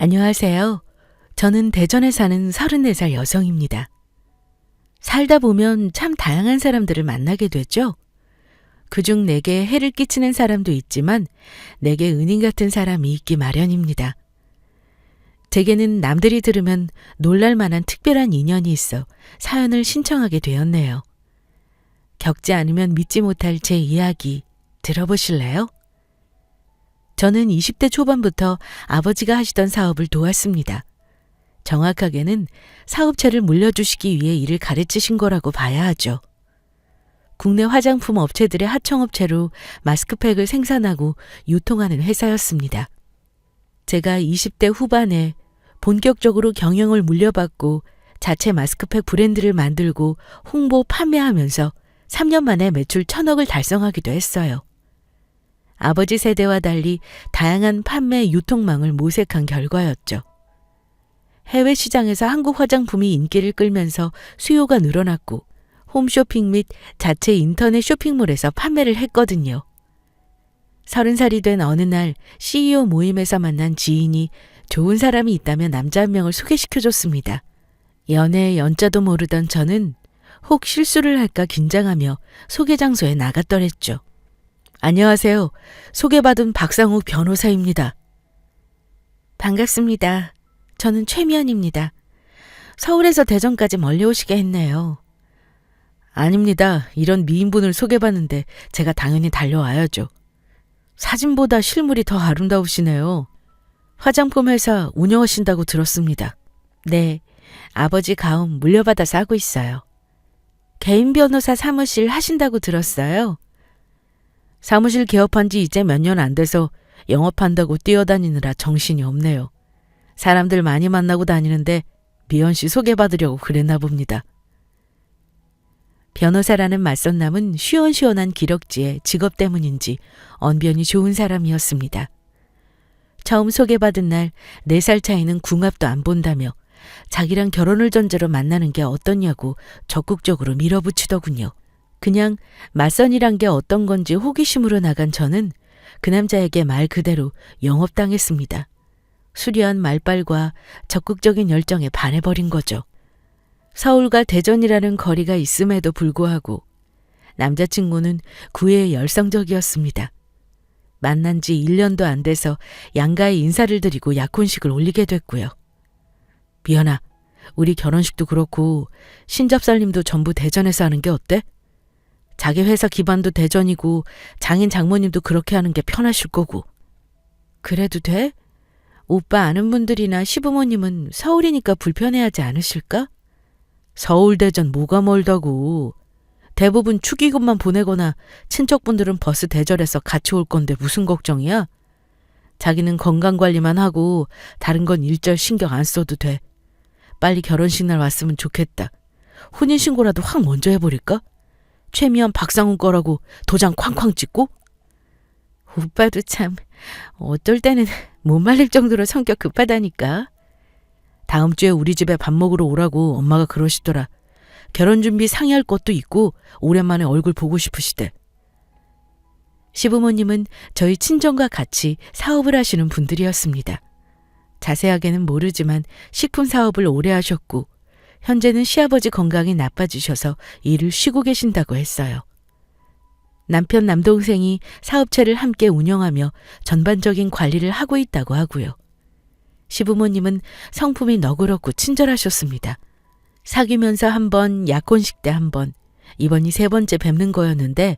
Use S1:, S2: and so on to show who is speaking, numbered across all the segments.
S1: 안녕하세요. 저는 대전에 사는 34살 여성입니다. 살다 보면 참 다양한 사람들을 만나게 되죠. 그중 내게 해를 끼치는 사람도 있지만 내게 은인 같은 사람이 있기 마련입니다. 제게는 남들이 들으면 놀랄 만한 특별한 인연이 있어 사연을 신청하게 되었네요. 겪지 않으면 믿지 못할 제 이야기 들어보실래요? 저는 20대 초반부터 아버지가 하시던 사업을 도왔습니다. 정확하게는 사업체를 물려주시기 위해 일을 가르치신 거라고 봐야 하죠. 국내 화장품 업체들의 하청업체로 마스크팩을 생산하고 유통하는 회사였습니다. 제가 20대 후반에 본격적으로 경영을 물려받고 자체 마스크팩 브랜드를 만들고 홍보, 판매하면서 3년 만에 매출 1,000억을 달성하기도 했어요. 아버지 세대와 달리 다양한 판매 유통망을 모색한 결과였죠. 해외 시장에서 한국 화장품이 인기를 끌면서 수요가 늘어났고 홈쇼핑 및 자체 인터넷 쇼핑몰에서 판매를 했거든요. 30살이 된 어느 날 CEO 모임에서 만난 지인이 좋은 사람이 있다면 남자 한 명을 소개시켜줬습니다. 연애의 연자도 모르던 저는 혹 실수를 할까 긴장하며 소개 장소에 나갔더랬죠. 안녕하세요. 소개받은 박상욱 변호사입니다. 반갑습니다. 저는 최미연입니다. 서울에서 대전까지 멀리 오시게 했네요. 아닙니다. 이런 미인분을 소개받는데 제가 당연히 달려와야죠. 사진보다 실물이 더 아름다우시네요. 화장품 회사 운영하신다고 들었습니다. 네, 아버지 가움 물려받아서 하고 있어요. 개인 변호사 사무실 하신다고 들었어요. 사무실 개업한 지 이제 몇 년 안 돼서 영업한다고 뛰어다니느라 정신이 없네요. 사람들 많이 만나고 다니는데 미연 씨 소개받으려고 그랬나 봅니다. 변호사라는 맞선남은 시원시원한 기럭지에 직업 때문인지 언변이 좋은 사람이었습니다. 처음 소개받은 날 4살 차이는 궁합도 안 본다며 자기랑 결혼을 전제로 만나는 게 어떠냐고 적극적으로 밀어붙이더군요. 그냥 맞선이란 게 어떤 건지 호기심으로 나간 저는 그 남자에게 말 그대로 영업당했습니다. 수려한 말빨과 적극적인 열정에 반해버린 거죠. 서울과 대전이라는 거리가 있음에도 불구하고 남자친구는 구애에 열성적이었습니다. 만난 지 1년도 안 돼서 양가에 인사를 드리고 약혼식을 올리게 됐고요. 미연아, 우리 결혼식도 그렇고 신접살림도 전부 대전에서 하는 게 어때? 자기 회사 기반도 대전이고 장인 장모님도 그렇게 하는 게 편하실 거고. 그래도 돼? 오빠 아는 분들이나 시부모님은 서울이니까 불편해하지 않으실까? 서울 대전 뭐가 멀다고. 대부분 축의금만 보내거나 친척분들은 버스 대절해서 같이 올 건데 무슨 걱정이야? 자기는 건강관리만 하고 다른 건 일절 신경 안 써도 돼. 빨리 결혼식 날 왔으면 좋겠다. 혼인신고라도 확 먼저 해버릴까? 최미연 박상훈 거라고 도장 쾅쾅 찍고? 오빠도 참 어떨 때는 못 말릴 정도로 성격 급하다니까. 다음 주에 우리 집에 밥 먹으러 오라고 엄마가 그러시더라. 결혼 준비 상의할 것도 있고 오랜만에 얼굴 보고 싶으시대. 시부모님은 저희 친정과 같이 사업을 하시는 분들이었습니다. 자세하게는 모르지만 식품 사업을 오래 하셨고 현재는 시아버지 건강이 나빠지셔서 일을 쉬고 계신다고 했어요. 남편 남동생이 사업체를 함께 운영하며 전반적인 관리를 하고 있다고 하고요. 시부모님은 성품이 너그럽고 친절하셨습니다. 사귀면서 한 번, 약혼식 때 한 번, 이번이 3번째 뵙는 거였는데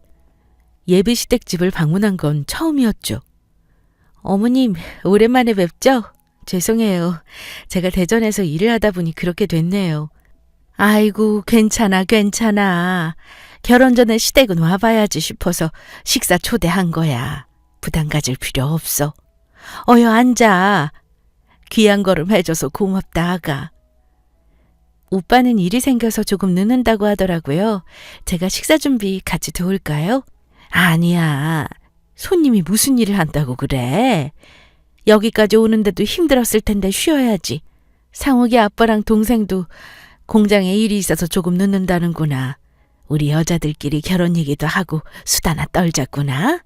S1: 예비 시댁집을 방문한 건 처음이었죠. 어머님, 오랜만에 뵙죠? 죄송해요. 제가 대전에서 일을 하다 보니 그렇게 됐네요. 아이고, 괜찮아. 결혼 전에 시댁은 와봐야지 싶어서 식사 초대한 거야. 부담 가질 필요 없어. 어여 앉아. 귀한 걸음 해줘서 고맙다, 아가. 오빠는 일이 생겨서 조금 늦는다고 하더라고요. 제가 식사 준비 같이 도울까요? 아니야. 손님이 무슨 일을 한다고 그래. 여기까지 오는데도 힘들었을 텐데 쉬어야지. 상욱이 아빠랑 동생도 공장에 일이 있어서 조금 늦는다는구나. 우리 여자들끼리 결혼 얘기도 하고 수다나 떨자꾸나.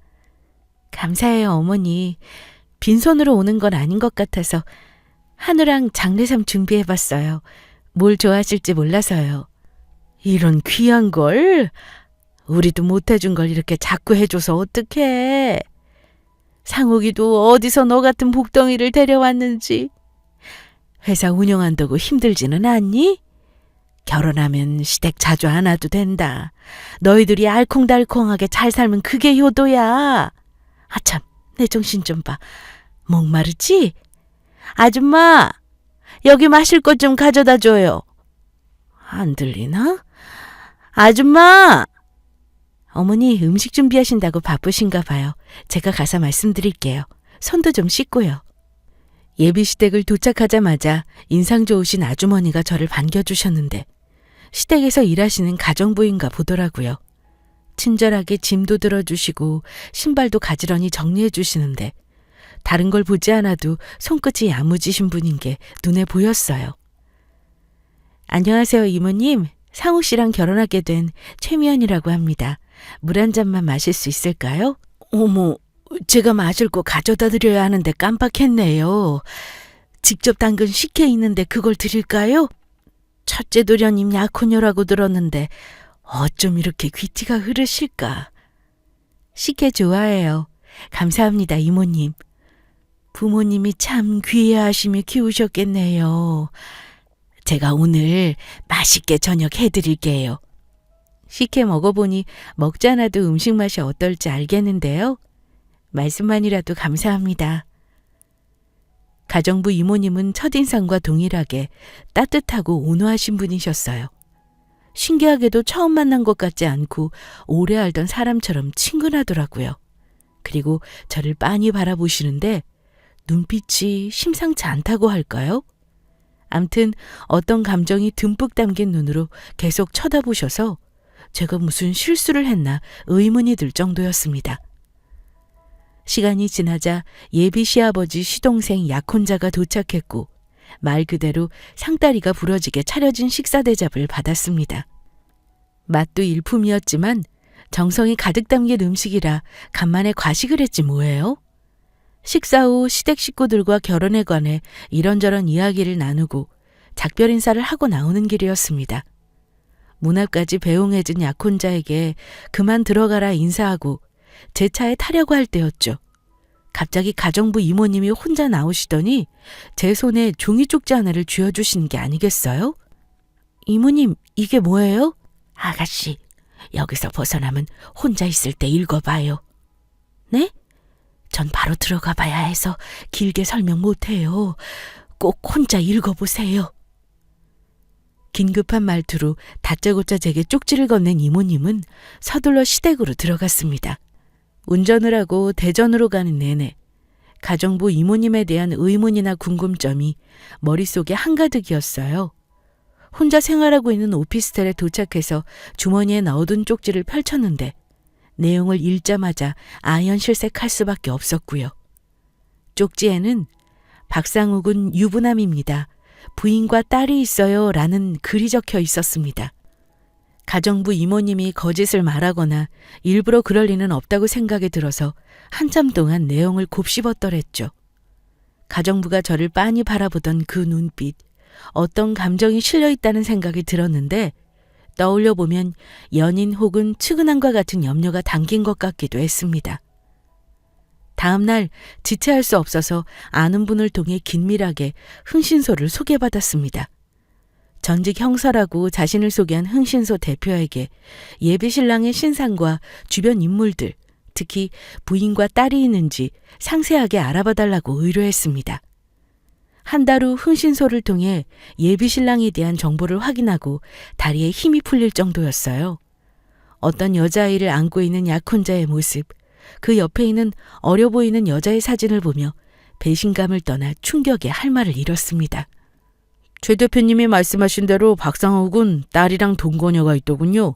S1: 감사해요, 어머니. 빈손으로 오는 건 아닌 것 같아서 한우랑 장례삼 준비해봤어요. 뭘 좋아하실지 몰라서요. 이런 귀한 걸? 우리도 못해준 걸 이렇게 자꾸 해줘서 어떡해. 상욱이도 어디서 너 같은 복덩이를 데려왔는지. 회사 운영한다고 힘들지는 않니? 결혼하면 시댁 자주 안 와도 된다. 너희들이 알콩달콩하게 잘 살면 그게 효도야. 아참, 내 정신 좀 봐. 목마르지? 아줌마, 여기 마실 것 좀 가져다 줘요. 안 들리나? 아줌마! 어머니 음식 준비하신다고 바쁘신가 봐요. 제가 가서 말씀드릴게요. 손도 좀 씻고요. 예비시댁을 도착하자마자 인상 좋으신 아주머니가 저를 반겨주셨는데 시댁에서 일하시는 가정부인가 보더라고요. 친절하게 짐도 들어주시고 신발도 가지런히 정리해 주시는데 다른 걸 보지 않아도 손끝이 야무지신 분인 게 눈에 보였어요. 안녕하세요, 이모님. 상욱 씨랑 결혼하게 된 최미연이라고 합니다. 물 한 잔만 마실 수 있을까요? 어머, 제가 마실 거 가져다 드려야 하는데 깜빡했네요. 직접 담근 식혜 있는데 그걸 드릴까요? 첫째 도련님 약혼녀라고 들었는데 어쩜 이렇게 귀티가 흐르실까? 식혜 좋아해요. 감사합니다, 이모님. 부모님이 참 귀해하시며 키우셨겠네요. 제가 오늘 맛있게 저녁 해드릴게요. 식혜 먹어보니 먹지 않아도 음식 맛이 어떨지 알겠는데요. 말씀만이라도 감사합니다. 가정부 이모님은 첫인상과 동일하게 따뜻하고 온화하신 분이셨어요. 신기하게도 처음 만난 것 같지 않고 오래 알던 사람처럼 친근하더라고요. 그리고 저를 빤히 바라보시는데 눈빛이 심상치 않다고 할까요? 암튼 어떤 감정이 듬뿍 담긴 눈으로 계속 쳐다보셔서 제가 무슨 실수를 했나 의문이 들 정도였습니다. 시간이 지나자 예비 시아버지 시동생 약혼자가 도착했고 말 그대로 상다리가 부러지게 차려진 식사 대접을 받았습니다. 맛도 일품이었지만 정성이 가득 담긴 음식이라 간만에 과식을 했지 뭐예요? 식사 후 시댁 식구들과 결혼에 관해 이런저런 이야기를 나누고 작별 인사를 하고 나오는 길이었습니다. 문 앞까지 배웅해준 약혼자에게 그만 들어가라 인사하고 제 차에 타려고 할 때였죠. 갑자기 가정부 이모님이 혼자 나오시더니 제 손에 종이 쪽지 하나를 쥐어주시는 게 아니겠어요? 이모님, 이게 뭐예요? 아가씨, 여기서 벗어나면 혼자 있을 때 읽어봐요. 네? 전 바로 들어가 봐야 해서 길게 설명 못해요. 꼭 혼자 읽어보세요. 긴급한 말투로 다짜고짜 제게 쪽지를 건넨 이모님은 서둘러 시댁으로 들어갔습니다. 운전을 하고 대전으로 가는 내내 가정부 이모님에 대한 의문이나 궁금점이 머릿속에 한가득이었어요. 혼자 생활하고 있는 오피스텔에 도착해서 주머니에 넣어둔 쪽지를 펼쳤는데 내용을 읽자마자 아연실색할 수밖에 없었고요. 쪽지에는 박상욱은 유부남입니다. 부인과 딸이 있어요 라는 글이 적혀 있었습니다. 가정부 이모님이 거짓을 말하거나 일부러 그럴 리는 없다고 생각이 들어서 한참 동안 내용을 곱씹었더랬죠. 가정부가 저를 빤히 바라보던 그 눈빛, 어떤 감정이 실려있다는 생각이 들었는데 떠올려 보면 연인 혹은 측은함과 같은 염려가 담긴 것 같기도 했습니다. 다음 날 지체할 수 없어서 아는 분을 통해 긴밀하게 흥신소를 소개받았습니다. 전직 형사라고 자신을 소개한 흥신소 대표에게 예비 신랑의 신상과 주변 인물들, 특히 부인과 딸이 있는지 상세하게 알아봐달라고 의뢰했습니다. 한 달 후 흥신소를 통해 예비 신랑에 대한 정보를 확인하고 다리에 힘이 풀릴 정도였어요. 어떤 여자아이를 안고 있는 약혼자의 모습, 그 옆에 있는 어려 보이는 여자의 사진을 보며 배신감을 떠나 충격에 할 말을 잃었습니다. 최 대표님이 말씀하신 대로 박상욱은 딸이랑 동거녀가 있더군요.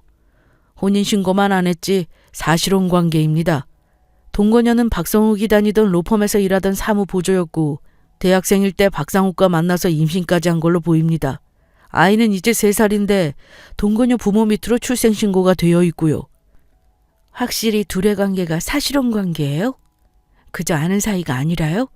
S1: 혼인신고만 안 했지 사실혼 관계입니다. 동거녀는 박상욱이 다니던 로펌에서 일하던 사무보조였고 대학생일 때 박상욱과 만나서 임신까지 한 걸로 보입니다. 아이는 이제 3살인데 동거녀 부모 밑으로 출생신고가 되어 있고요. 확실히 둘의 관계가 사실혼 관계예요? 그저 아는 사이가 아니라요?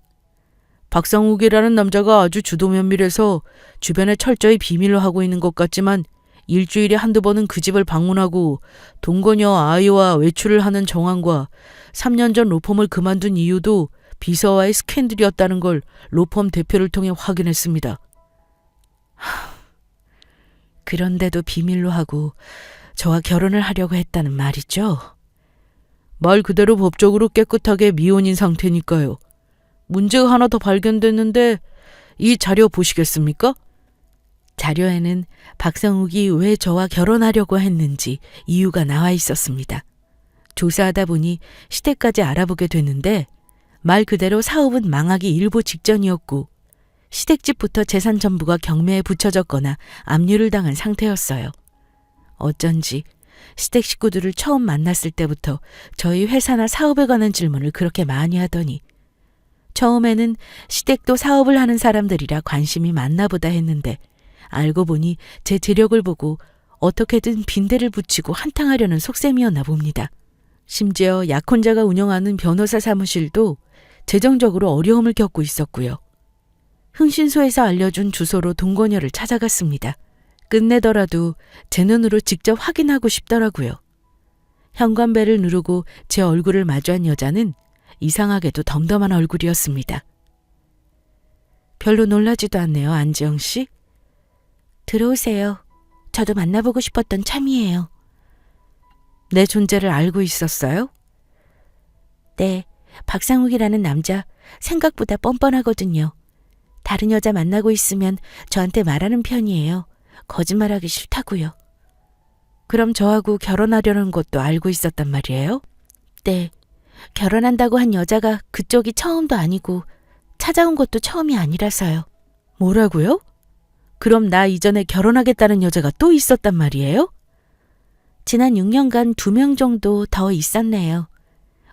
S1: 박상욱이라는 남자가 아주 주도면밀해서 주변에 철저히 비밀로 하고 있는 것 같지만 일주일에 한두 번은 그 집을 방문하고 동거녀 아이와 외출을 하는 정황과 3년 전 로펌을 그만둔 이유도 비서와의 스캔들이었다는 걸 로펌 대표를 통해 확인했습니다. 그런데도 비밀로 하고 저와 결혼을 하려고 했다는 말이죠? 말 그대로 법적으로 깨끗하게 미혼인 상태니까요. 문제가 하나 더 발견됐는데 이 자료 보시겠습니까? 자료에는 박상욱이 왜 저와 결혼하려고 했는지 이유가 나와 있었습니다. 조사하다 보니 시댁까지 알아보게 됐는데 말 그대로 사업은 망하기 일보 직전이었고 시댁집부터 재산 전부가 경매에 붙여졌거나 압류를 당한 상태였어요. 어쩐지 시댁 식구들을 처음 만났을 때부터 저희 회사나 사업에 관한 질문을 그렇게 많이 하더니 처음에는 시댁도 사업을 하는 사람들이라 관심이 많나 보다 했는데 알고 보니 제 재력을 보고 어떻게든 빈대를 붙이고 한탕하려는 속셈이었나 봅니다. 심지어 약혼자가 운영하는 변호사 사무실도 재정적으로 어려움을 겪고 있었고요. 흥신소에서 알려준 주소로 동거녀를 찾아갔습니다. 끝내더라도 제 눈으로 직접 확인하고 싶더라고요. 현관벨을 누르고 제 얼굴을 마주한 여자는 이상하게도 덤덤한 얼굴이었습니다. 별로 놀라지도 않네요, 안지영 씨. 들어오세요. 저도 만나보고 싶었던 참이에요. 내 존재를 알고 있었어요? 네, 박상욱이라는 남자 생각보다 뻔뻔하거든요. 다른 여자 만나고 있으면 저한테 말하는 편이에요. 거짓말하기 싫다고요. 그럼 저하고 결혼하려는 것도 알고 있었단 말이에요? 네, 결혼한다고 한 여자가 그쪽이 처음도 아니고 찾아온 것도 처음이 아니라서요. 뭐라고요? 그럼 나 이전에 결혼하겠다는 여자가 또 있었단 말이에요? 지난 6년간 2명 정도 더 있었네요.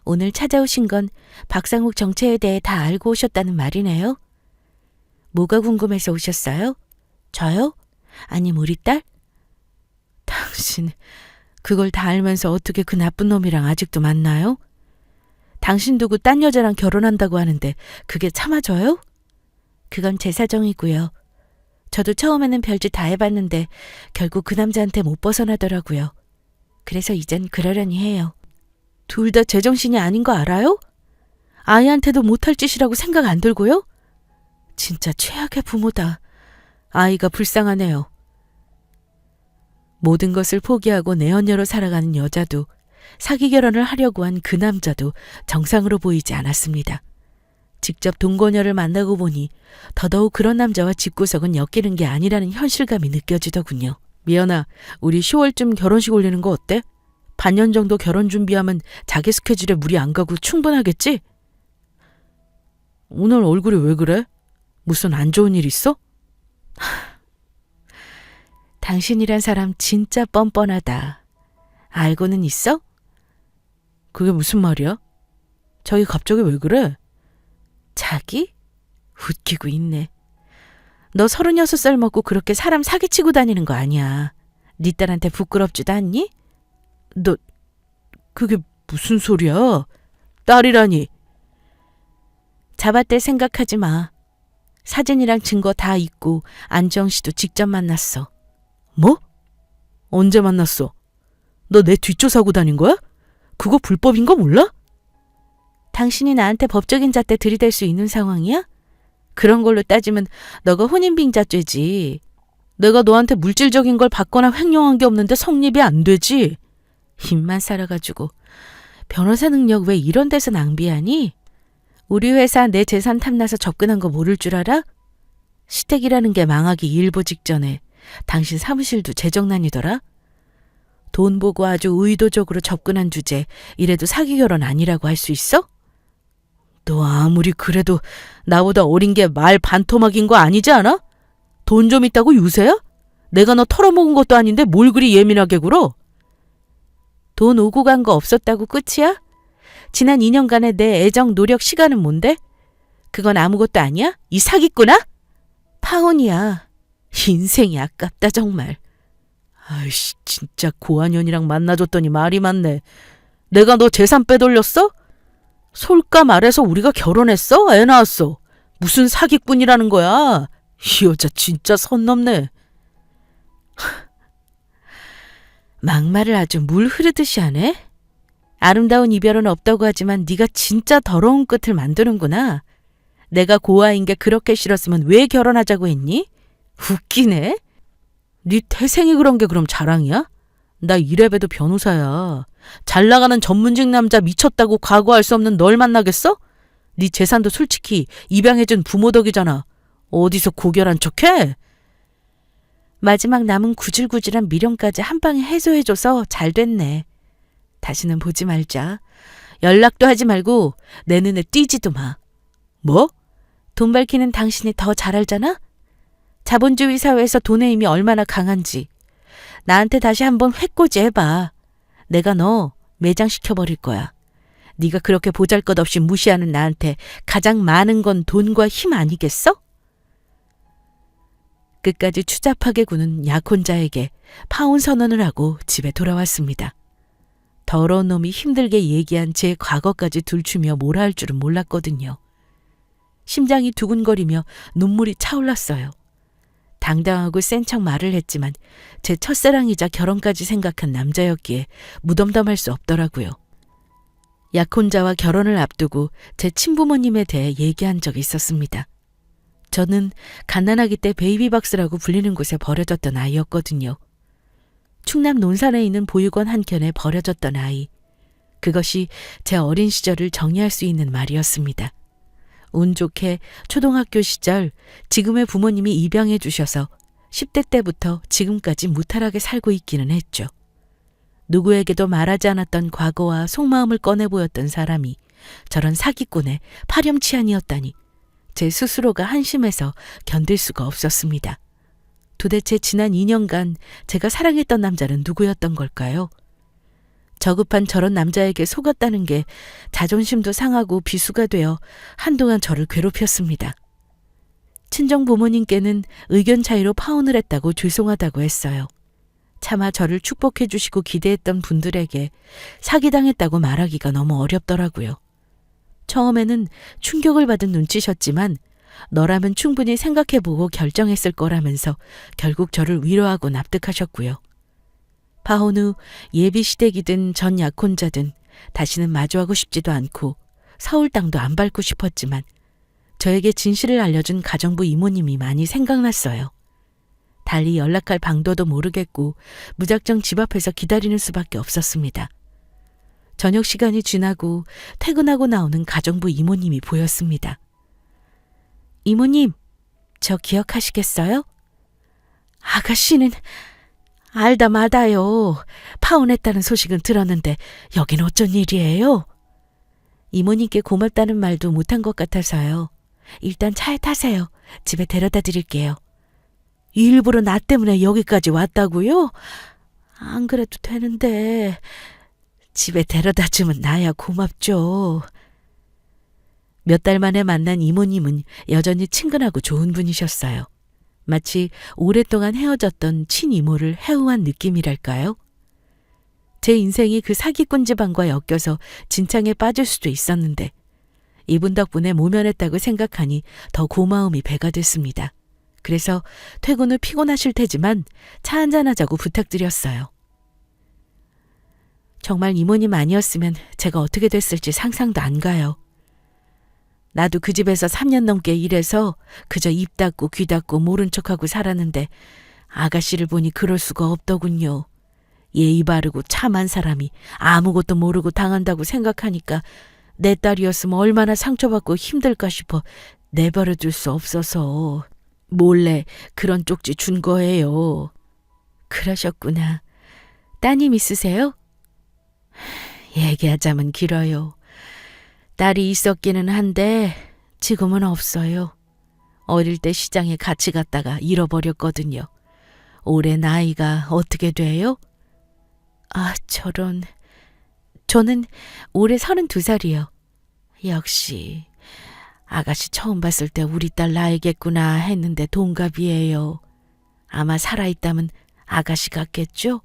S1: 오늘 찾아오신 건 박상욱 정체에 대해 다 알고 오셨다는 말이네요. 뭐가 궁금해서 오셨어요? 저요? 아님 우리 딸? 당신 그걸 다 알면서 어떻게 그 나쁜 놈이랑 아직도 만나요? 당신 두고 딴 여자랑 결혼한다고 하는데 그게 참아져요? 그건 제 사정이고요. 저도 처음에는 별짓 다 해봤는데 결국 그 남자한테 못 벗어나더라고요. 그래서 이젠 그러려니 해요. 둘 다 제정신이 아닌 거 알아요? 아이한테도 못할 짓이라고 생각 안 들고요? 진짜 최악의 부모다. 아이가 불쌍하네요. 모든 것을 포기하고 내연녀로 살아가는 여자도 사기 결혼을 하려고 한 그 남자도 정상으로 보이지 않았습니다. 직접 동거녀를 만나고 보니 더더욱 그런 남자와 집구석은 엮이는 게 아니라는 현실감이 느껴지더군요. 미연아, 우리 10월쯤 결혼식 올리는 거 어때? 반년 정도 결혼 준비하면 자기 스케줄에 무리 안 가고 충분하겠지? 오늘 얼굴이 왜 그래? 무슨 안 좋은 일 있어? 당신이란 사람 진짜 뻔뻔하다. 알고는 있어? 그게 무슨 말이야? 자기 갑자기 왜 그래? 자기? 웃기고 있네. 너 36살 먹고 그렇게 사람 사기치고 다니는 거 아니야. 네 딸한테 부끄럽지도 않니? 너 그게 무슨 소리야? 딸이라니. 잡아댈 생각하지 마. 사진이랑 증거 다 있고 안지영 씨도 직접 만났어. 뭐? 언제 만났어? 너 내 뒷조사하고 다닌 거야? 그거 불법인 거 몰라? 당신이 나한테 법적인 잣대 들이댈 수 있는 상황이야? 그런 걸로 따지면 너가 혼인빙자죄지. 내가 너한테 물질적인 걸 받거나 횡령한 게 없는데 성립이 안 되지. 입만 살아가지고 변호사 능력 왜 이런 데서 낭비하니? 우리 회사 내 재산 탐나서 접근한 거 모를 줄 알아? 시댁이라는 게 망하기 일보 직전에 당신 사무실도 재정난이더라? 돈 보고 아주 의도적으로 접근한 주제 이래도 사기 결혼 아니라고 할 수 있어? 너 아무리 그래도 나보다 어린 게 말 반토막인 거 아니지 않아? 돈 좀 있다고 유세야? 내가 너 털어먹은 것도 아닌데 뭘 그리 예민하게 굴어? 돈 오고 간 거 없었다고 끝이야? 지난 2년간의 내 애정, 노력, 시간은 뭔데? 그건 아무것도 아니야? 이 사기꾼아? 파혼이야. 인생이 아깝다 정말. 아이씨, 진짜 고한현이랑 만나줬더니 말이 많네. 내가 너 재산 빼돌렸어? 솔까 말해서 우리가 결혼했어? 애 낳았어? 무슨 사기꾼이라는 거야? 이 여자 진짜 선 넘네. 막말을 아주 물 흐르듯이 하네? 아름다운 이별은 없다고 하지만 네가 진짜 더러운 끝을 만드는구나. 내가 고아인 게 그렇게 싫었으면 왜 결혼하자고 했니? 웃기네. 네 태생이 그런 게 그럼 자랑이야? 나 이래봬도 변호사야. 잘 나가는 전문직 남자 미쳤다고 각오할 수 없는 널 만나겠어? 네 재산도 솔직히 입양해준 부모 덕이잖아. 어디서 고결한 척해? 마지막 남은 구질구질한 미련까지 한 방에 해소해줘서 잘 됐네. 다시는 보지 말자. 연락도 하지 말고 내 눈에 띄지도 마. 뭐? 돈 밝히는 당신이 더 잘 알잖아? 자본주의 사회에서 돈의 힘이 얼마나 강한지. 나한테 다시 한번 회꼬지 해봐. 내가 너 매장시켜버릴 거야. 네가 그렇게 보잘것없이 무시하는 나한테 가장 많은 건 돈과 힘 아니겠어? 끝까지 추잡하게 구는 약혼자에게 파혼 선언을 하고 집에 돌아왔습니다. 더러운 놈이 힘들게 얘기한 제 과거까지 들추며 뭘 할 줄은 몰랐거든요. 심장이 두근거리며 눈물이 차올랐어요. 당당하고 센 척 말을 했지만 제 첫사랑이자 결혼까지 생각한 남자였기에 무덤덤할 수 없더라고요. 약혼자와 결혼을 앞두고 제 친부모님에 대해 얘기한 적이 있었습니다. 저는 갓난아기 때 베이비박스라고 불리는 곳에 버려졌던 아이였거든요. 충남 논산에 있는 보육원 한켠에 버려졌던 아이. 그것이 제 어린 시절을 정의할 수 있는 말이었습니다. 운 좋게 초등학교 시절 지금의 부모님이 입양해 주셔서 10대 때부터 지금까지 무탈하게 살고 있기는 했죠. 누구에게도 말하지 않았던 과거와 속마음을 꺼내 보였던 사람이 저런 사기꾼의 파렴치한이었다니 제 스스로가 한심해서 견딜 수가 없었습니다. 도대체 지난 2년간 제가 사랑했던 남자는 누구였던 걸까요? 저급한 저런 남자에게 속았다는 게 자존심도 상하고 비수가 되어 한동안 저를 괴롭혔습니다. 친정 부모님께는 의견 차이로 파혼을 했다고 죄송하다고 했어요. 차마 저를 축복해 주시고 기대했던 분들에게 사기당했다고 말하기가 너무 어렵더라고요. 처음에는 충격을 받은 눈치셨지만 너라면 충분히 생각해보고 결정했을 거라면서 결국 저를 위로하고 납득하셨고요. 파혼 후 예비 시댁이든 전 약혼자든 다시는 마주하고 싶지도 않고 서울 땅도 안 밟고 싶었지만 저에게 진실을 알려준 가정부 이모님이 많이 생각났어요. 달리 연락할 방도도 모르겠고 무작정 집 앞에서 기다리는 수밖에 없었습니다. 저녁 시간이 지나고 퇴근하고 나오는 가정부 이모님이 보였습니다. 이모님, 저 기억하시겠어요? 아가씨는 알다 마다요. 파혼했다는 소식은 들었는데 여긴 어쩐 일이에요? 이모님께 고맙다는 말도 못한 것 같아서요. 일단 차에 타세요. 집에 데려다 드릴게요. 일부러 나 때문에 여기까지 왔다고요? 안 그래도 되는데 집에 데려다 주면 나야 고맙죠. 몇 달 만에 만난 이모님은 여전히 친근하고 좋은 분이셨어요. 마치 오랫동안 헤어졌던 친이모를 해우한 느낌이랄까요? 제 인생이 그 사기꾼 집안과 엮여서 진창에 빠질 수도 있었는데 이분 덕분에 모면했다고 생각하니 더 고마움이 배가 됐습니다. 그래서 퇴근 후 피곤하실 테지만 차 한잔하자고 부탁드렸어요. 정말 이모님 아니었으면 제가 어떻게 됐을지 상상도 안 가요. 나도 그 집에서 3년 넘게 일해서 그저 입 닫고 귀 닫고 모른 척하고 살았는데 아가씨를 보니 그럴 수가 없더군요. 예의 바르고 참한 사람이 아무것도 모르고 당한다고 생각하니까 내 딸이었으면 얼마나 상처받고 힘들까 싶어 내버려둘 수 없어서 몰래 그런 쪽지 준 거예요. 그러셨구나. 따님 있으세요? 얘기하자면 길어요. 딸이 있었기는 한데 지금은 없어요. 어릴 때 시장에 같이 갔다가 잃어버렸거든요. 올해 나이가 어떻게 돼요? 아, 저런. 저는 올해 32살이요. 역시 아가씨 처음 봤을 때 우리 딸 나이겠구나 했는데 동갑이에요. 아마 살아있다면 아가씨 같겠죠?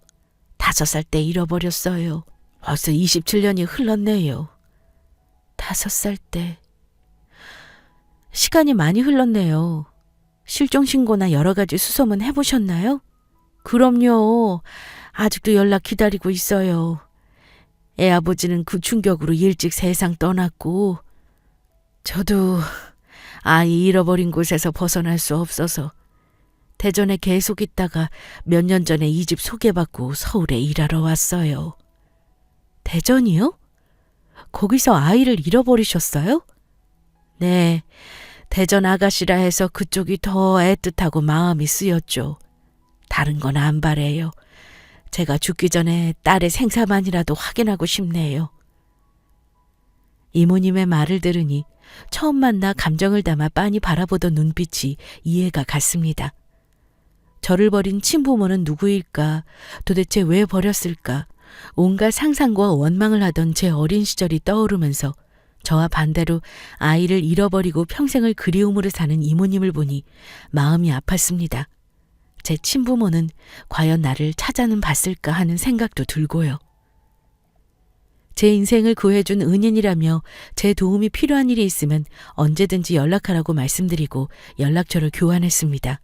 S1: 5살 때 잃어버렸어요. 벌써 27년이 흘렀네요. 5살 때. 시간이 많이 흘렀네요. 실종 신고나 여러 가지 수소문 해보셨나요? 그럼요. 아직도 연락 기다리고 있어요. 애 아버지는 그 충격으로 일찍 세상 떠났고, 저도 아이 잃어버린 곳에서 벗어날 수 없어서 대전에 계속 있다가 몇 년 전에 이 집 소개받고 서울에 일하러 왔어요. 대전이요? 거기서 아이를 잃어버리셨어요? 네, 대전 아가씨라 해서 그쪽이 더 애틋하고 마음이 쓰였죠. 다른 건 안 바래요. 제가 죽기 전에 딸의 생사만이라도 확인하고 싶네요. 이모님의 말을 들으니 처음 만나 감정을 담아 빤히 바라보던 눈빛이 이해가 갔습니다. 저를 버린 친부모는 누구일까? 도대체 왜 버렸을까? 온갖 상상과 원망을 하던 제 어린 시절이 떠오르면서 저와 반대로 아이를 잃어버리고 평생을 그리움으로 사는 이모님을 보니 마음이 아팠습니다. 제 친부모는 과연 나를 찾아는 봤을까 하는 생각도 들고요. 제 인생을 구해준 은인이라며 제 도움이 필요한 일이 있으면 언제든지 연락하라고 말씀드리고 연락처를 교환했습니다.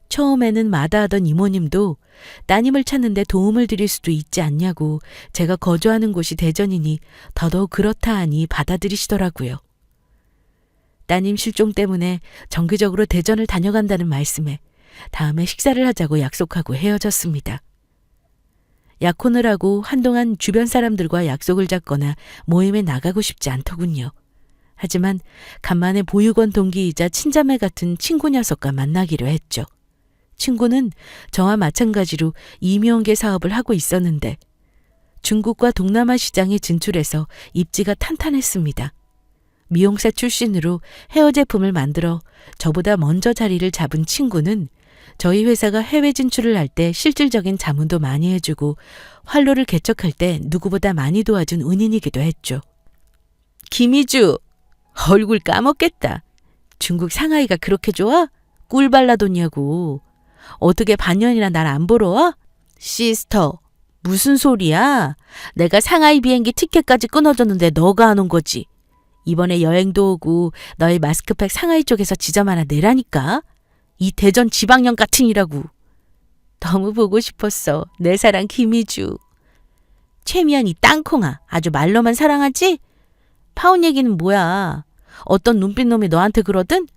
S1: 처음에는 마다하던 이모님도 따님을 찾는데 도움을 드릴 수도 있지 않냐고 제가 거주하는 곳이 대전이니 더더욱 그렇다 하니 받아들이시더라고요. 따님 실종 때문에 정기적으로 대전을 다녀간다는 말씀에 다음에 식사를 하자고 약속하고 헤어졌습니다. 약혼을 하고 한동안 주변 사람들과 약속을 잡거나 모임에 나가고 싶지 않더군요. 하지만 간만에 보육원 동기이자 친자매 같은 친구 녀석과 만나기로 했죠. 친구는 저와 마찬가지로 이명계 사업을 하고 있었는데 중국과 동남아 시장에 진출해서 입지가 탄탄했습니다. 미용사 출신으로 헤어 제품을 만들어 저보다 먼저 자리를 잡은 친구는 저희 회사가 해외 진출을 할 때 실질적인 자문도 많이 해주고 활로를 개척할 때 누구보다 많이 도와준 은인이기도 했죠. 김희주, 얼굴 까먹겠다. 중국 상하이가 그렇게 좋아? 꿀 발라뒀냐고. 어떻게 반년이나 날 안 보러 와? 시스터, 무슨 소리야? 내가 상하이 비행기 티켓까지 끊어줬는데 너가 안 온 거지. 이번에 여행도 오고 너희 마스크팩 상하이 쪽에서 지점 하나 내라니까. 이 대전 지방령 같으니라고. 너무 보고 싶었어. 내 사랑 김희주. 최미연 이 땅콩아. 아주 말로만 사랑하지? 파혼 얘기는 뭐야? 어떤 눈빛 놈이 너한테 그러든?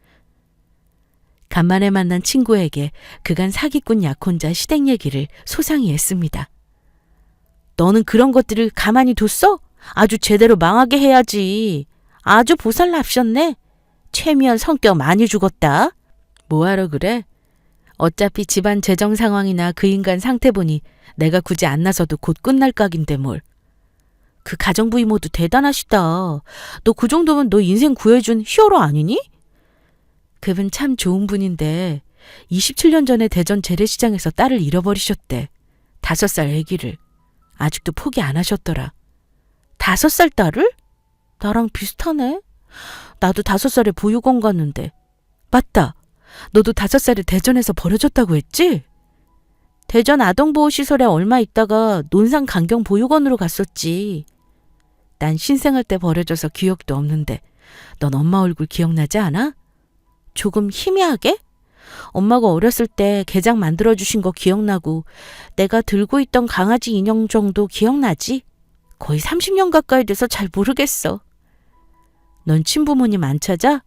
S1: 간만에 만난 친구에게 그간 사기꾼 약혼자 시댁 얘기를 소상히 했습니다. 너는 그런 것들을 가만히 뒀어? 아주 제대로 망하게 해야지. 아주 보살납셨네. 최미연 성격 많이 죽었다. 뭐하러 그래? 어차피 집안 재정 상황이나 그 인간 상태 보니 내가 굳이 안 나서도 곧 끝날 각인데 뭘. 그 가정부 이모도 대단하시다. 너 그 정도면 너 인생 구해준 히어로 아니니? 그분 참 좋은 분인데 27년 전에 대전 재래시장에서 딸을 잃어버리셨대. 5살 아기를. 아직도 포기 안 하셨더라. 5살 딸을? 나랑 비슷하네. 나도 5살에 보육원 갔는데. 맞다. 너도 5살에 대전에서 버려졌다고 했지? 대전 아동보호시설에 얼마 있다가 논산 강경 보육원으로 갔었지. 난 신생할 때 버려져서 기억도 없는데 넌 엄마 얼굴 기억나지 않아? 조금 희미하게? 엄마가 어렸을 때 게장 만들어주신 거 기억나고 내가 들고 있던 강아지 인형 정도 기억나지? 거의 30년 가까이 돼서 잘 모르겠어. 넌 친부모님 안 찾아?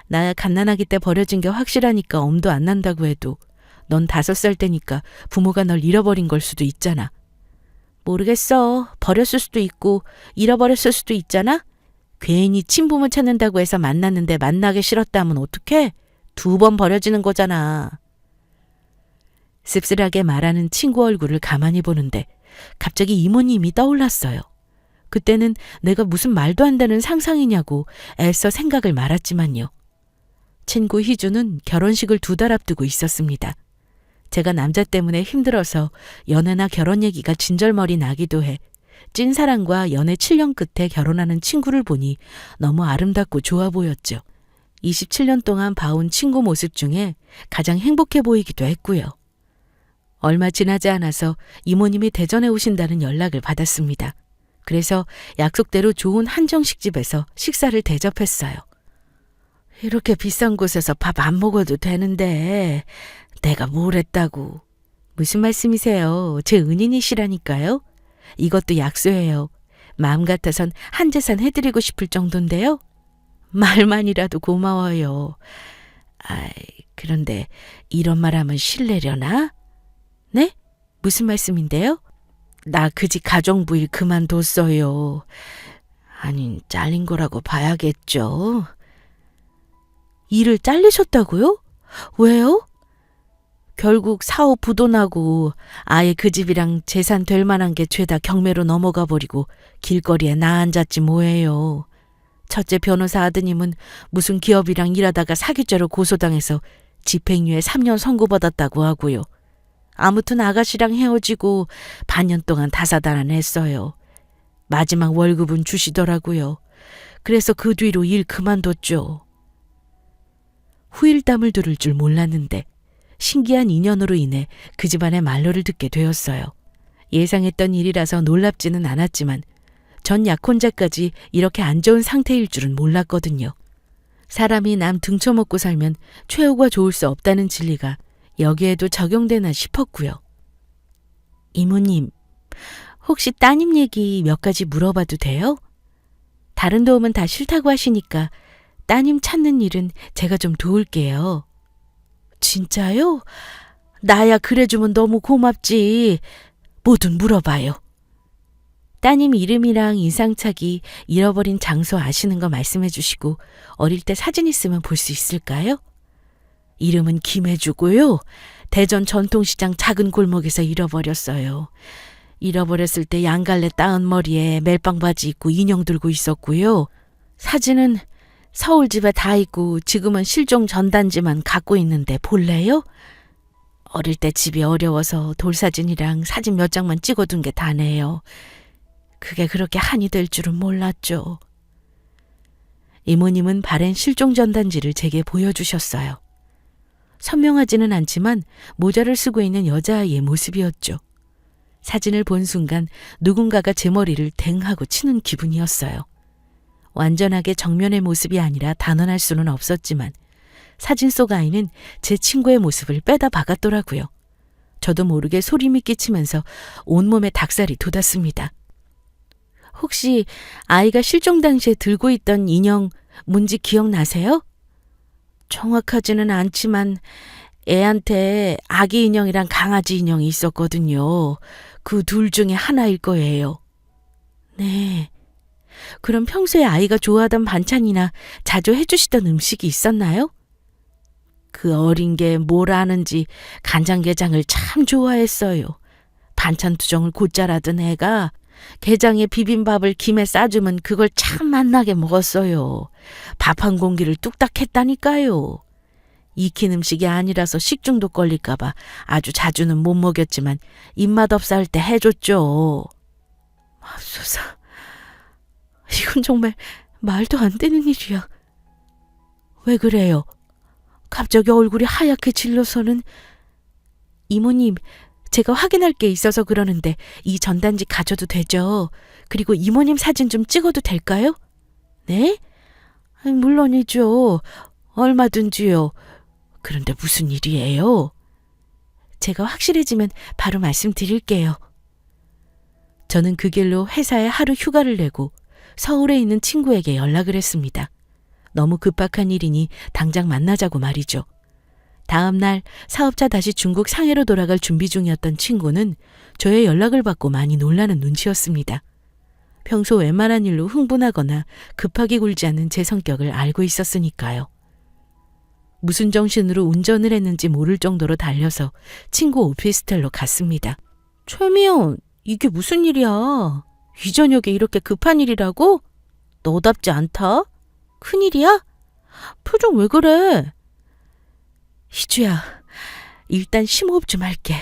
S1: 나 갓난아기 때 버려진 게 확실하니까 엄도 안 난다고 해도 넌 5살 때니까 부모가 널 잃어버린 걸 수도 있잖아. 모르겠어. 버렸을 수도 있고 잃어버렸을 수도 있잖아. 괜히 친부모 찾는다고 해서 만났는데 만나기 싫었다 하면 어떡해? 2번 버려지는 거잖아. 씁쓸하게 말하는 친구 얼굴을 가만히 보는데 갑자기 이모님이 떠올랐어요. 그때는 내가 무슨 말도 안 되는 상상이냐고 애써 생각을 말았지만요. 친구 희주는 결혼식을 2달 앞두고 있었습니다. 제가 남자 때문에 힘들어서 연애나 결혼 얘기가 진절머리 나기도 해 찐사랑과 연애 7년 끝에 결혼하는 친구를 보니 너무 아름답고 좋아 보였죠. 27년 동안 봐온 친구 모습 중에 가장 행복해 보이기도 했고요. 얼마 지나지 않아서 이모님이 대전에 오신다는 연락을 받았습니다. 그래서 약속대로 좋은 한정식 집에서 식사를 대접했어요. 이렇게 비싼 곳에서 밥 안 먹어도 되는데 내가 뭘 했다고. 무슨 말씀이세요? 제 은인이시라니까요. 이것도 약소예요. 마음 같아선 한재산 해드리고 싶을 정도인데요. 말만이라도 고마워요. 아이, 그런데 이런 말 하면 실례려나? 네? 무슨 말씀인데요? 나 그 집 가정부 일 그만뒀어요. 아니, 잘린 거라고 봐야겠죠. 일을 잘리셨다고요? 왜요? 결국 사업 부도나고 아예 그 집이랑 재산 될 만한 게 죄다 경매로 넘어가 버리고 길거리에 나앉았지 뭐예요. 첫째 변호사 아드님은 무슨 기업이랑 일하다가 사기죄로 고소당해서 집행유예 3년 선고받았다고 하고요. 아무튼 아가씨랑 헤어지고 반년 동안 다사다난했어요. 마지막 월급은 주시더라고요. 그래서 그 뒤로 일 그만뒀죠. 후일담을 들을 줄 몰랐는데 신기한 인연으로 인해 그 집안의 말로를 듣게 되었어요. 예상했던 일이라서 놀랍지는 않았지만 전 약혼자까지 이렇게 안 좋은 상태일 줄은 몰랐거든요. 사람이 남 등쳐먹고 살면 최후가 좋을 수 없다는 진리가 여기에도 적용되나 싶었고요. 이모님, 혹시 따님 얘기 몇 가지 물어봐도 돼요? 다른 도움은 다 싫다고 하시니까 따님 찾는 일은 제가 좀 도울게요. 진짜요? 나야 그래주면 너무 고맙지. 뭐든 물어봐요. 따님 이름이랑 인상착의, 잃어버린 장소 아시는 거 말씀해 주시고 어릴 때 사진 있으면 볼 수 있을까요? 이름은 김해주고요. 대전 전통시장 작은 골목에서 잃어버렸어요. 잃어버렸을 때 양갈래 따은 머리에 멜빵 바지 입고 인형 들고 있었고요. 사진은 서울 집에 다 있고 지금은 실종 전단지만 갖고 있는데 볼래요? 어릴 때 집이 어려워서 돌사진이랑 사진 몇 장만 찍어둔 게 다네요. 그게 그렇게 한이 될 줄은 몰랐죠. 이모님은 바랜 실종 전단지를 제게 보여주셨어요. 선명하지는 않지만 모자를 쓰고 있는 여자아이의 모습이었죠. 사진을 본 순간 누군가가 제 머리를 댕 하고 치는 기분이었어요. 완전하게 정면의 모습이 아니라 단언할 수는 없었지만 사진 속 아이는 제 친구의 모습을 빼다 박았더라고요. 저도 모르게 소림이 끼치면서 온몸에 닭살이 돋았습니다. 혹시 아이가 실종 당시에 들고 있던 인형 뭔지 기억나세요? 정확하지는 않지만 애한테 아기 인형이랑 강아지 인형이 있었거든요. 그 둘 중에 하나일 거예요. 네. 그럼 평소에 아이가 좋아하던 반찬이나 자주 해주시던 음식이 있었나요? 그 어린 게 뭘 아는지 간장게장을 참 좋아했어요. 반찬 투정을 곧잘하던 애가 게장에 비빔밥을 김에 싸주면 그걸 참 맛나게 먹었어요. 밥 한 공기를 뚝딱 했다니까요. 익힌 음식이 아니라서 식중독 걸릴까봐 아주 자주는 못 먹였지만 입맛 없어 할 때 해줬죠. 맙소사, 이건 정말 말도 안 되는 일이야. 왜 그래요? 갑자기 얼굴이 하얗게 질려서는. 이모님, 제가 확인할 게 있어서 그러는데 이 전단지 가져도 되죠? 그리고 이모님 사진 좀 찍어도 될까요? 네? 물론이죠. 얼마든지요. 그런데 무슨 일이에요? 제가 확실해지면 바로 말씀드릴게요. 저는 그 길로 회사에 하루 휴가를 내고 서울에 있는 친구에게 연락을 했습니다. 너무 급박한 일이니 당장 만나자고 말이죠. 다음 날 사업차 다시 중국 상해로 돌아갈 준비 중이었던 친구는 저의 연락을 받고 많이 놀라는 눈치였습니다. 평소 웬만한 일로 흥분하거나 급하게 굴지 않는 제 성격을 알고 있었으니까요. 무슨 정신으로 운전을 했는지 모를 정도로 달려서 친구 오피스텔로 갔습니다. 최미연, 이게 무슨 일이야? 이 저녁에 이렇게 급한 일이라고? 너답지 않다? 큰일이야? 표정 왜 그래? 희주야, 일단 심호흡 좀 할게.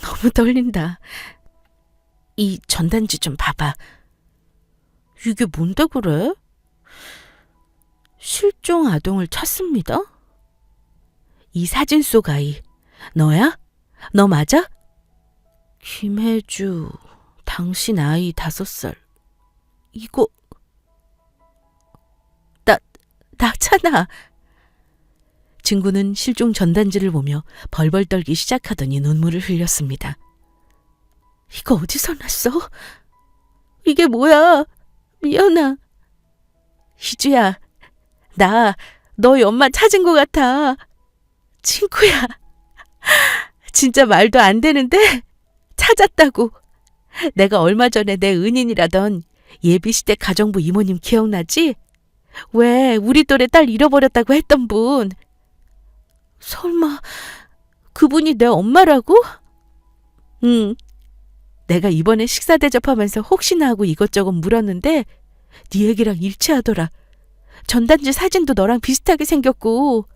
S1: 너무 떨린다. 이 전단지 좀 봐봐. 이게 뭔데 그래? 실종 아동을 찾습니다. 이 사진 속 아이, 너야? 너 맞아? 김혜주, 당신 아이 5살. 이거 나잖아. 친구는 실종 전단지를 보며 벌벌 떨기 시작하더니 눈물을 흘렸습니다. 이거 어디서 났어? 이게 뭐야? 미연아. 희주야, 나 너희 엄마 찾은 것 같아. 친구야, 진짜 말도 안 되는데 찾았다고. 내가 얼마 전에 내 은인이라던 예비시대 가정부 이모님 기억나지? 왜 우리 또래 딸 잃어버렸다고 했던 분. 설마 그분이 내 엄마라고? 응. 내가 이번에 식사 대접하면서 혹시나 하고 이것저것 물었는데 네 얘기랑 일치하더라. 전단지 사진도 너랑 비슷하게 생겼고.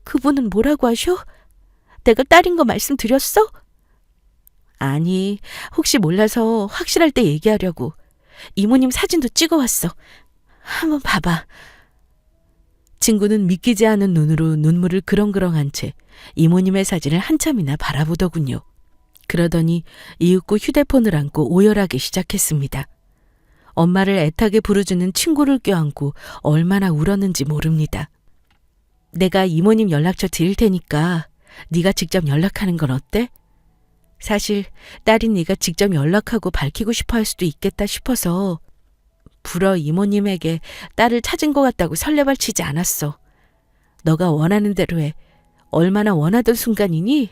S1: 그분은 뭐라고 하셔? 내가 딸인 거 말씀드렸어? 아니, 혹시 몰라서 확실할 때 얘기하려고. 이모님 사진도 찍어왔어. 한번 봐봐. 친구는 믿기지 않은 눈으로 눈물을 그렁그렁한 채 이모님의 사진을 한참이나 바라보더군요. 그러더니 이윽고 휴대폰을 안고 오열하기 시작했습니다. 엄마를 애타게 부르주는 친구를 껴안고 얼마나 울었는지 모릅니다. 내가 이모님 연락처 드릴 테니까 네가 직접 연락하는 건 어때? 사실 딸인 네가 직접 연락하고 밝히고 싶어 할 수도 있겠다 싶어서 불어 이모님에게 딸을 찾은 것 같다고 설레발치지 않았어. 너가 원하는 대로 해. 얼마나 원하던 순간이니?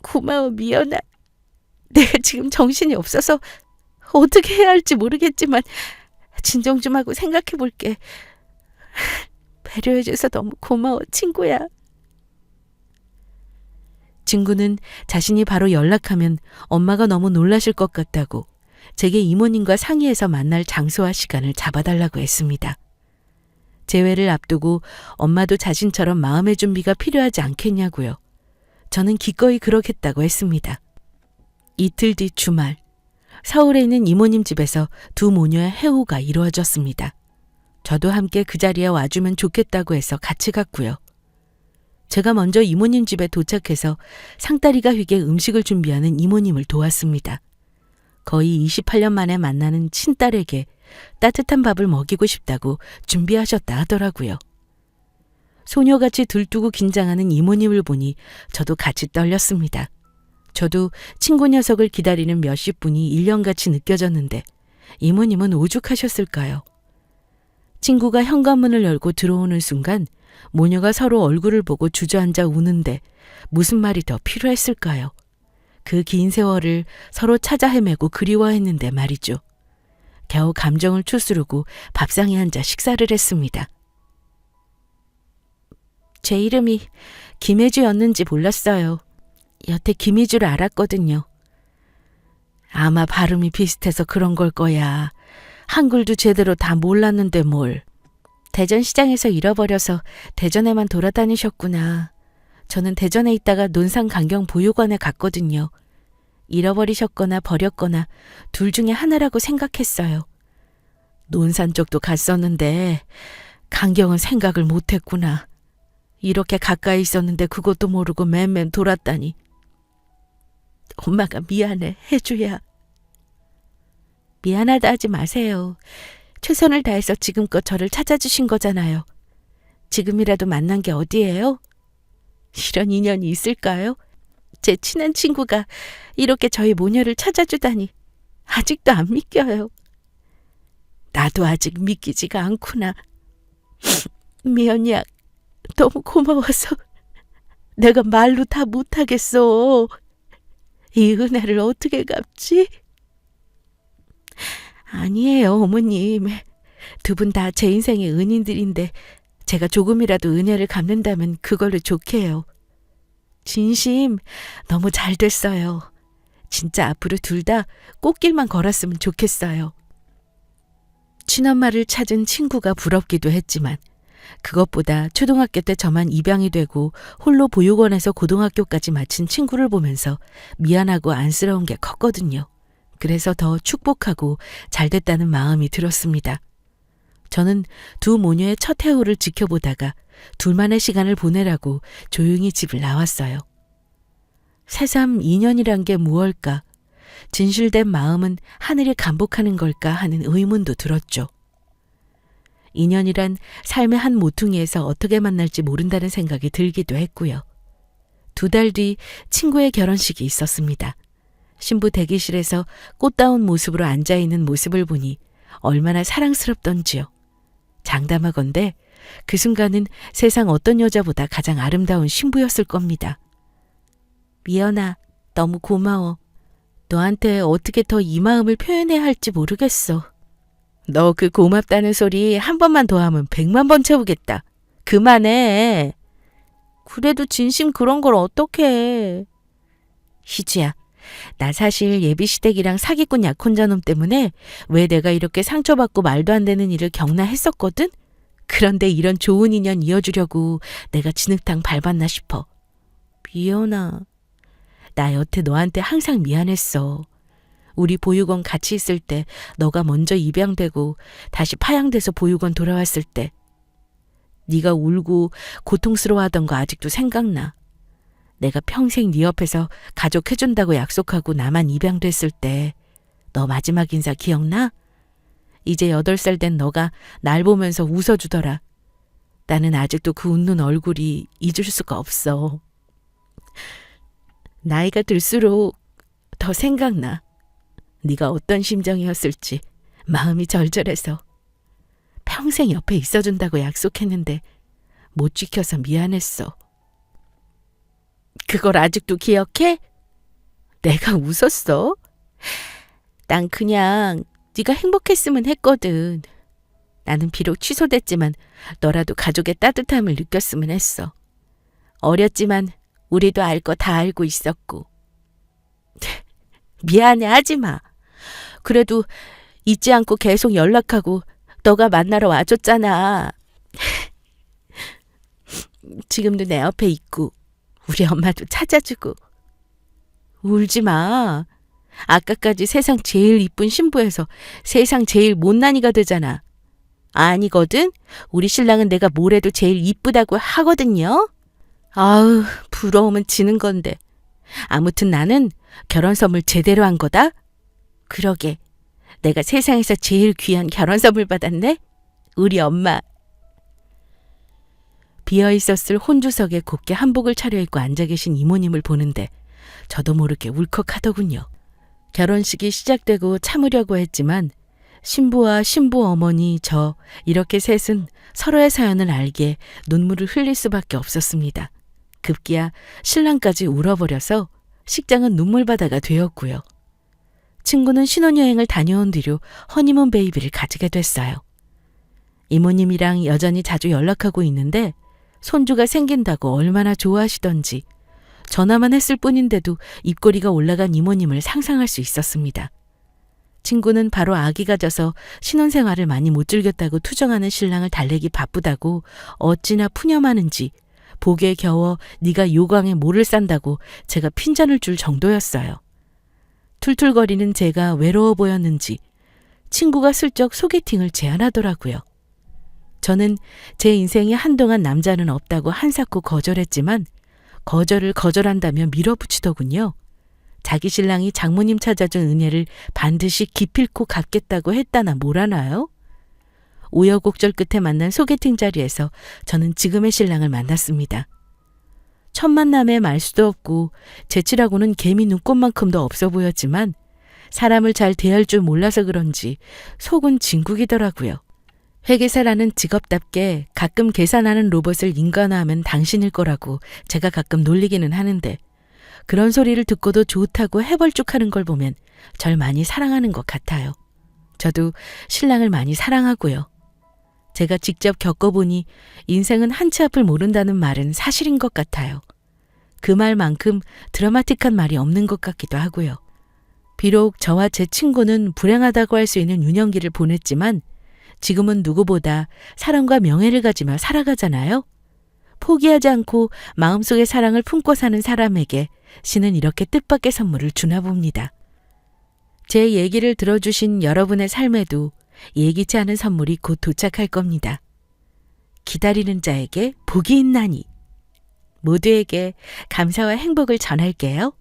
S1: 고마워, 미연아. 내가 지금 정신이 없어서 어떻게 해야 할지 모르겠지만 진정 좀 하고 생각해 볼게. 배려해줘서 너무 고마워, 친구야. 친구는 자신이 바로 연락하면 엄마가 너무 놀라실 것 같다고 제게 이모님과 상의해서 만날 장소와 시간을 잡아달라고 했습니다. 재회를 앞두고 엄마도 자신처럼 마음의 준비가 필요하지 않겠냐고요. 저는 기꺼이 그러겠다고 했습니다. 이틀 뒤 주말, 서울에 있는 이모님 집에서 두 모녀의 해오가 이루어졌습니다. 저도 함께 그 자리에 와주면 좋겠다고 해서 같이 갔고요. 제가 먼저 이모님 집에 도착해서 상다리가 휘게 음식을 준비하는 이모님을 도왔습니다. 거의 28년 만에 만나는 친딸에게 따뜻한 밥을 먹이고 싶다고 준비하셨다 하더라고요. 소녀같이 들뜨고 긴장하는 이모님을 보니 저도 같이 떨렸습니다. 저도 친구 녀석을 기다리는 몇십 분이 1년같이 느껴졌는데 이모님은 오죽하셨을까요? 친구가 현관문을 열고 들어오는 순간 모녀가 서로 얼굴을 보고 주저앉아 우는데 무슨 말이 더 필요했을까요? 그 긴 세월을 서로 찾아 헤매고 그리워했는데 말이죠. 겨우 감정을 추스르고 밥상에 앉아 식사를 했습니다. 제 이름이 김혜주였는지 몰랐어요. 여태 김희주를 알았거든요. 아마 발음이 비슷해서 그런 걸 거야. 한글도 제대로 다 몰랐는데 뭘. 대전시장에서 잃어버려서 대전에만 돌아다니셨구나. 저는 대전에 있다가 논산강경보육원에 갔거든요. 잃어버리셨거나 버렸거나 둘 중에 하나라고 생각했어요. 논산 쪽도 갔었는데 강경은 생각을 못했구나. 이렇게 가까이 있었는데 그것도 모르고 맴맴 돌았다니. 엄마가 미안해, 혜주야. 미안하다 하지 마세요. 최선을 다해서 지금껏 저를 찾아주신 거잖아요. 지금이라도 만난 게 어디예요? 이런 인연이 있을까요? 제 친한 친구가 이렇게 저희 모녀를 찾아주다니 아직도 안 믿겨요. 나도 아직 믿기지가 않구나. 미연이야, 너무 고마워서 내가 말로 다 못하겠어. 이 은혜를 어떻게 갚지? 아니에요, 어머님. 두 분 다 제 인생의 은인들인데 제가 조금이라도 은혜를 갚는다면 그걸로 좋게 해요. 진심 너무 잘 됐어요. 진짜 앞으로 둘 다 꽃길만 걸었으면 좋겠어요. 친엄마를 찾은 친구가 부럽기도 했지만 그것보다 초등학교 때 저만 입양이 되고 홀로 보육원에서 고등학교까지 마친 친구를 보면서 미안하고 안쓰러운 게 컸거든요. 그래서 더 축복하고 잘됐다는 마음이 들었습니다. 저는 두 모녀의 첫 해오를 지켜보다가 둘만의 시간을 보내라고 조용히 집을 나왔어요. 새삼 인연이란 게 무엇일까? 진실된 마음은 하늘이 감복하는 걸까 하는 의문도 들었죠. 인연이란 삶의 한 모퉁이에서 어떻게 만날지 모른다는 생각이 들기도 했고요. 2달 뒤 친구의 결혼식이 있었습니다. 신부 대기실에서 꽃다운 모습으로 앉아있는 모습을 보니 얼마나 사랑스럽던지요. 장담하건대 그 순간은 세상 어떤 여자보다 가장 아름다운 신부였을 겁니다. 미연아, 너무 고마워. 너한테 어떻게 더 이 마음을 표현해야 할지 모르겠어. 너 그 고맙다는 소리 한 번만 더 하면 100만 번 채우겠다. 그만해. 그래도 진심 그런 걸 어떡해. 희주야, 나 사실 예비시댁이랑 사기꾼 약혼자놈 때문에 왜 내가 이렇게 상처받고 말도 안 되는 일을 겪나 했었거든? 그런데 이런 좋은 인연 이어주려고 내가 진흙탕 밟았나 싶어. 미연아, 나 여태 너한테 항상 미안했어. 우리 보육원 같이 있을 때 너가 먼저 입양되고 다시 파양돼서 보육원 돌아왔을 때 네가 울고 고통스러워하던 거 아직도 생각나. 내가 평생 네 옆에서 가족 해준다고 약속하고 나만 입양됐을 때 너 마지막 인사 기억나? 이제 8살 된 너가 날 보면서 웃어주더라. 나는 아직도 그 웃는 얼굴이 잊을 수가 없어. 나이가 들수록 더 생각나. 네가 어떤 심정이었을지 마음이 절절해서. 평생 옆에 있어준다고 약속했는데 못 지켜서 미안했어. 그걸 아직도 기억해? 내가 웃었어? 난 그냥 네가 행복했으면 했거든. 나는 비록 취소됐지만 너라도 가족의 따뜻함을 느꼈으면 했어. 어렸지만 우리도 알 거 다 알고 있었고. 미안해 하지 마. 그래도 잊지 않고 계속 연락하고 너가 만나러 와줬잖아. 지금도 내 옆에 있고 우리 엄마도 찾아주고. 울지 마. 아까까지 세상 제일 이쁜 신부에서 세상 제일 못난이가 되잖아. 아니거든. 우리 신랑은 내가 뭐래도 제일 이쁘다고 하거든요. 아우, 부러우면 지는 건데. 아무튼 나는 결혼 선물 제대로 한 거다. 그러게. 내가 세상에서 제일 귀한 결혼 선물 받았네. 우리 엄마. 비어있었을 혼주석에 곱게 한복을 차려입고 앉아 계신 이모님을 보는데 저도 모르게 울컥하더군요. 결혼식이 시작되고 참으려고 했지만 신부와 신부 어머니, 저 이렇게 셋은 서로의 사연을 알기에 눈물을 흘릴 수밖에 없었습니다. 급기야 신랑까지 울어버려서 식장은 눈물바다가 되었고요. 친구는 신혼여행을 다녀온 뒤로 허니문 베이비를 가지게 됐어요. 이모님이랑 여전히 자주 연락하고 있는데 손주가 생긴다고 얼마나 좋아하시던지 전화만 했을 뿐인데도 입꼬리가 올라간 이모님을 상상할 수 있었습니다. 친구는 바로 아기가 져서 신혼생활을 많이 못 즐겼다고 투정하는 신랑을 달래기 바쁘다고 어찌나 푸념하는지 복에 겨워 네가 요강에 모를 싼다고 제가 핀잔을 줄 정도였어요. 툴툴거리는 제가 외로워 보였는지 친구가 슬쩍 소개팅을 제안하더라고요. 저는 제 인생에 한동안 남자는 없다고 한사코 거절했지만 거절을 거절한다며 밀어붙이더군요. 자기 신랑이 장모님 찾아준 은혜를 반드시 기필코 갚겠다고 했다나 뭐라나요? 우여곡절 끝에 만난 소개팅 자리에서 저는 지금의 신랑을 만났습니다. 첫 만남에 말수도 없고 재치라고는 개미 눈꽃만큼도 없어 보였지만 사람을 잘 대할 줄 몰라서 그런지 속은 진국이더라고요. 회계사라는 직업답게 가끔 계산하는 로봇을 인간화하면 당신일 거라고 제가 가끔 놀리기는 하는데 그런 소리를 듣고도 좋다고 해벌쭉하는 걸 보면 절 많이 사랑하는 것 같아요. 저도 신랑을 많이 사랑하고요. 제가 직접 겪어보니 인생은 한 치 앞을 모른다는 말은 사실인 것 같아요. 그 말만큼 드라마틱한 말이 없는 것 같기도 하고요. 비록 저와 제 친구는 불행하다고 할 수 있는 유년기를 보냈지만 지금은 누구보다 사랑과 명예를 가지며 살아가잖아요. 포기하지 않고 마음속의 사랑을 품고 사는 사람에게 신은 이렇게 뜻밖의 선물을 주나 봅니다. 제 얘기를 들어주신 여러분의 삶에도 예기치 않은 선물이 곧 도착할 겁니다. 기다리는 자에게 복이 있나니. 모두에게 감사와 행복을 전할게요.